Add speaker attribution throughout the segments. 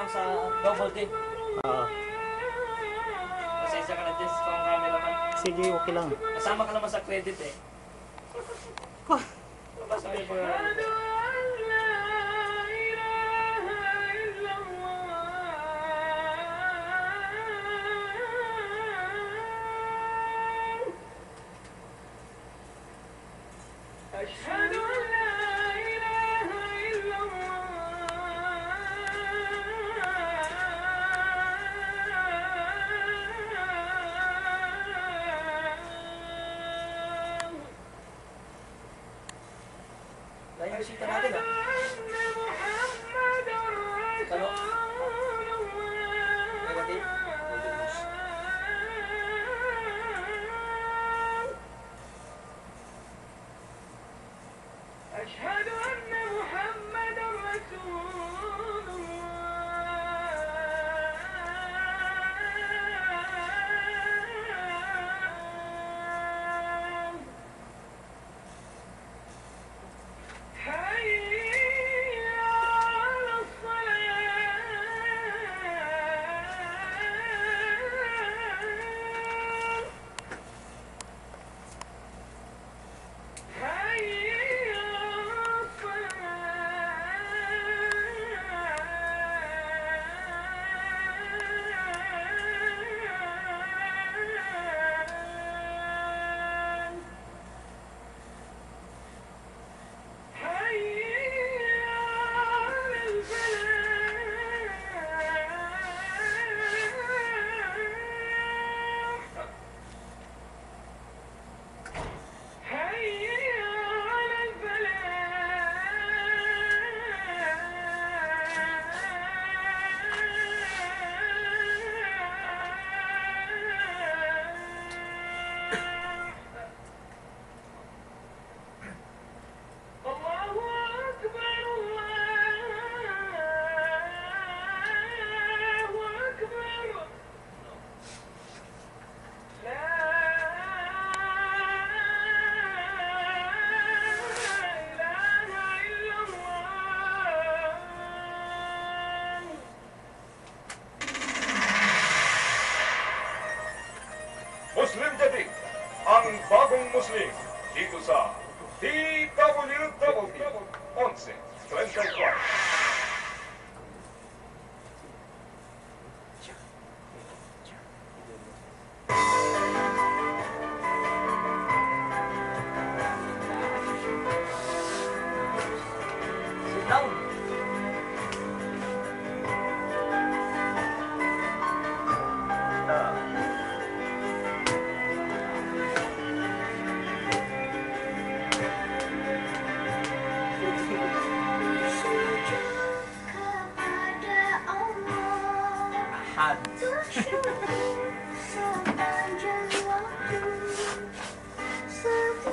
Speaker 1: sa double D.
Speaker 2: Oo.
Speaker 1: Pasensya ka na, Jess, kung cameraman.
Speaker 2: Sige, okay lang.
Speaker 1: Kasama ka naman sa credit eh. Basta may
Speaker 3: أشهد أن لا إله إلا الله
Speaker 1: Layo yung bisita natin ah. Ano? Negative?
Speaker 3: أشهد أن محمدا رسول الله حي على الصلاة حي على الصلاة حي على الفلاح حي على الفلاح الله أكبر الله أكبر لا إله إلا الله
Speaker 4: Muslim Jadi, ang bagong Muslim dito sa DWWD 1134.
Speaker 1: Sit down.
Speaker 3: kepada Allah
Speaker 1: Ahad.
Speaker 3: sepanjang waktu setiap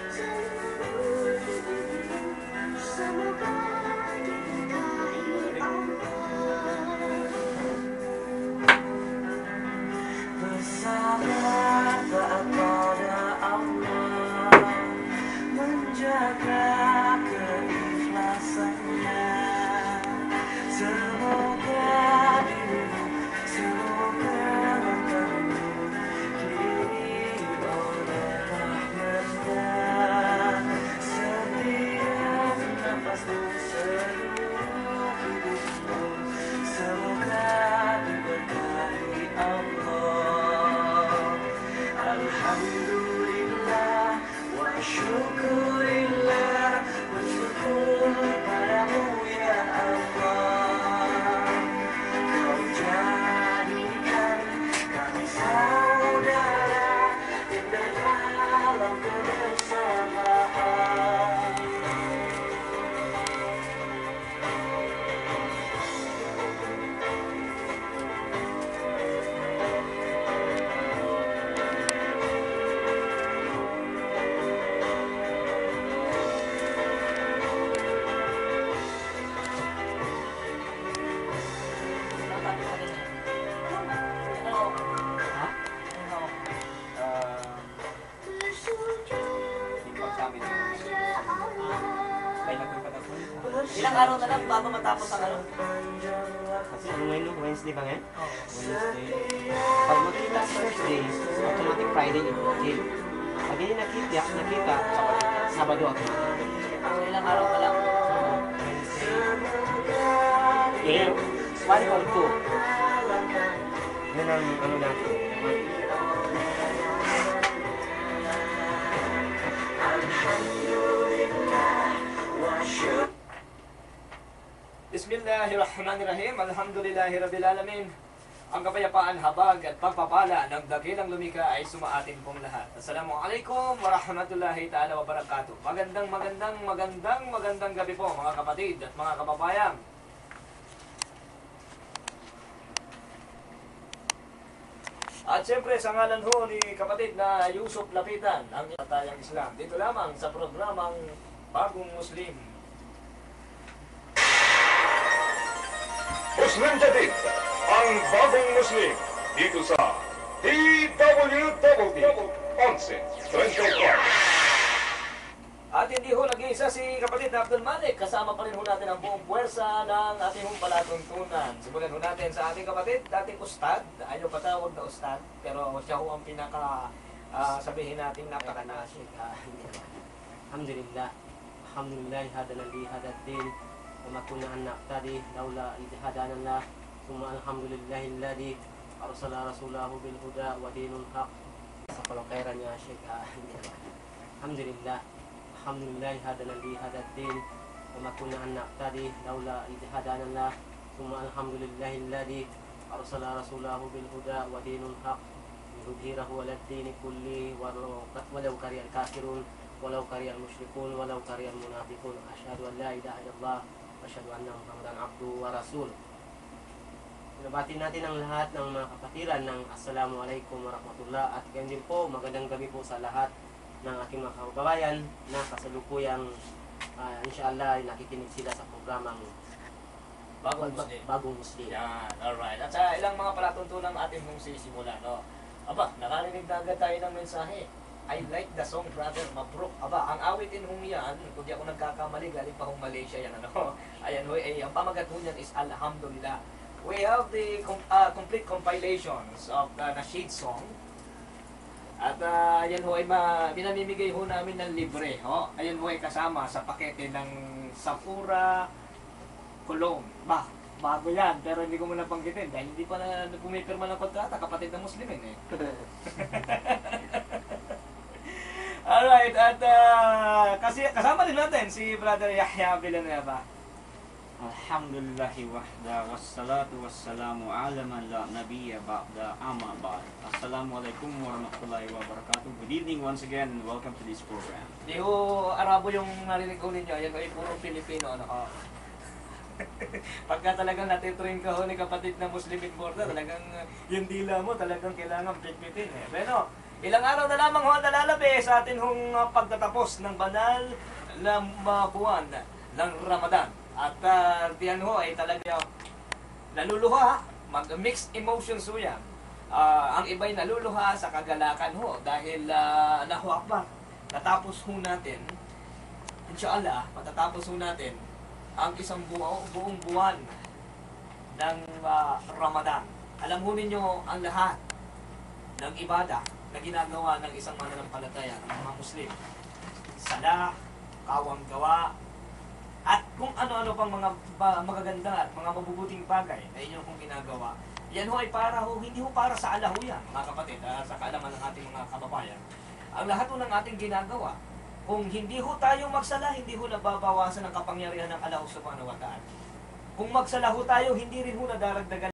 Speaker 3: seluruh semoga diberkahi Allah
Speaker 1: Bersabar kepada Allah, menjaga keikhlasannya. Semoga dirimu, semoga bertemu Ilang araw na lang bago matapos ang ano?
Speaker 2: Kasi ano ngayon, no? Wednesday ba ngayon?
Speaker 1: Oh.
Speaker 2: Wednesday. Pag makita sa Thursday, automatic Friday i-booking. Pag hindi nakita, Sabado automatic.
Speaker 1: So, ilang araw pa lang.
Speaker 2: Wednesday. Yeah. 1 or 2. Yan ang ano natin.
Speaker 1: Bismillahirrahmanirrahim. Alhamdulillahirrabbilalamin. Ang kapayapaan, habag at pagpapala ng dakilang lumika ay sumaatin pong lahat. Assalamualaikum warahmatullahi ta'ala wabarakatuh. Magandang gabi po mga kapatid at mga kababayan. At siyempre sa ngalan ho ni kapatid na Yusuf Lapitan, ang Tayang Islam. Dito lamang sa programang Bagong Muslim.
Speaker 4: Muslim Jadid, ang bagong Muslim, dito sa DWWD 1135.
Speaker 1: At hindi ho nag-iisa si kapatid na Abdul Malik. Kasama pa rin ho natin ang buong puwersa ng ating hong palatuntunan. Simulan ho natin sa ating kapatid, dating ustad. Ayaw patawag na ustad, pero siya ho ang pinaka, sabihin natin napakanasik.
Speaker 2: Alhamdulillah. Alhamdulillah, hadana li hadaddin. وما كنا أن نقتدي لولا إذ هدانا الله ثم الحمد لله الذي أرسل رسوله بالهدى ودين الحق سقل خيرا يا شيخ الحمد لله هدانا لي هدى الدين وما كنا أن نقتدي لولا إذ هدانا الله ثم الحمد لله الذي أرسل رسوله بالهدى ودين الحق ليظهره على الدين كله ولو كره الكافرون ولو كره المشركون ولو كره المنافقون أشهد أن لا إله إلا الله Asyhadu anna Muhammadan abduhu wa rasul. Binabati natin ang lahat ng mga kapatiran ng Assalamualaikum warahmatullah. At ganyan din po, magandang gabi po sa lahat ng ating mga kababayan na kasalukuyang inshallah nakikinig sila sa programang Bagong Muslim.
Speaker 1: Yan, alright. At sa ilang mga palatuntunan ating mong sisimula, no? Aba, nakarinig na agad tayo ng mensahe. I like the song, brother, mabruk. Aba, ang awitin hong yan, kung di ako nagkakamali, galing pa hong Malaysia yan, ano? Ayan, ang pamagat ho niyan is Alhamdulillah. We have the complete compilations of the Nasheed song. At ayan ho ay binamimigay ho namin ng libre. Ho? Ayan ho ay kasama sa pakete ng Sapura Cologne. Bago yan, pero hindi ko muna banggitin dahil hindi pa na pumipirma ng kontrata, kapatid ng Muslimin eh. Alright, at kasi kasama din natin si Brother Yahya Villanueva.
Speaker 5: Alhamdulillahi wahda wassalatu wassalamu ala man la nabiyya ba'da amma ba'd. Assalamualaikum warahmatullahi wabarakatuh. Good evening once again and welcome to this program.
Speaker 1: Di ho Arabo yung narinig ko ninyo, yan ay puro Pilipino, ano ho. Pagka talagang natitrain ka ho ni kapatid na Muslimin border, talagang yung dila mo talagang kailangan pitpitin eh. Pero ilang araw na lamang ho ang nalalabi sa atin hong pagtatapos ng banal na buwan ng Ramadan. At diyan ho ay talaga naluluha, mag-mixed emotions ho yan. Ang iba'y naluluha sa kagalakan ho dahil Allahu Akbar, natapos ho natin, inshallah, matatapos ho natin ang isang buong buwan ng Ramadan. Alam ho ninyo ang lahat ng ibada na ginagawa ng isang mananampalataya, ng mga Muslim. Sala, kawang gawa, at kung ano-ano pang mga magaganda at mga mabubuting bagay na inyo kong ginagawa. Yan ho ay para ho, hindi ho para sa ala ho yan, mga kapatid, sa kaalaman ng ating mga kababayan. Ang lahat ho ng ating ginagawa, kung hindi ho tayo magsala, hindi ho nababawasan ang kapangyarihan ng Allah subhanahu wa ta'ala. Kung magsala ho tayo, hindi rin ho nadaragdagan